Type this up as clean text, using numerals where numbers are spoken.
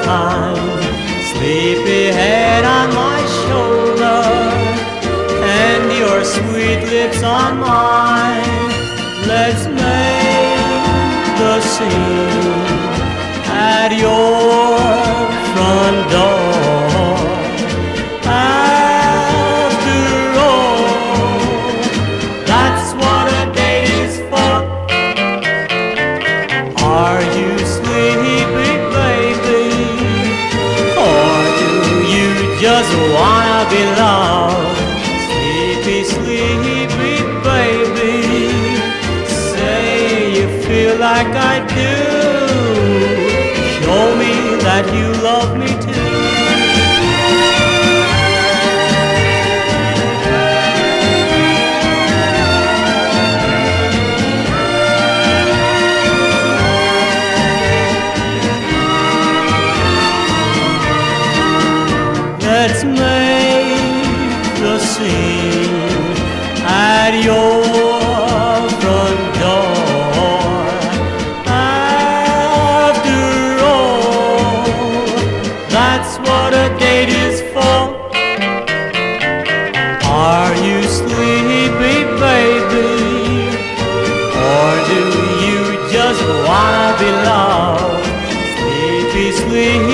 time. Sleepy head on my shoulder, and your sweet lips on mine. Let's make the scene at your front door. After all, that's what a date is for. Are you sleepy, baby? Or do you just wanna be loved? Sleepy, sleepy, baby. Say you feel like I do. Show me that you love me too. Let's make the scene at your front door. After all, that's what a date is for. Are you sleepy, baby? Or do you just wanna be loved? Sleepy, sleepy.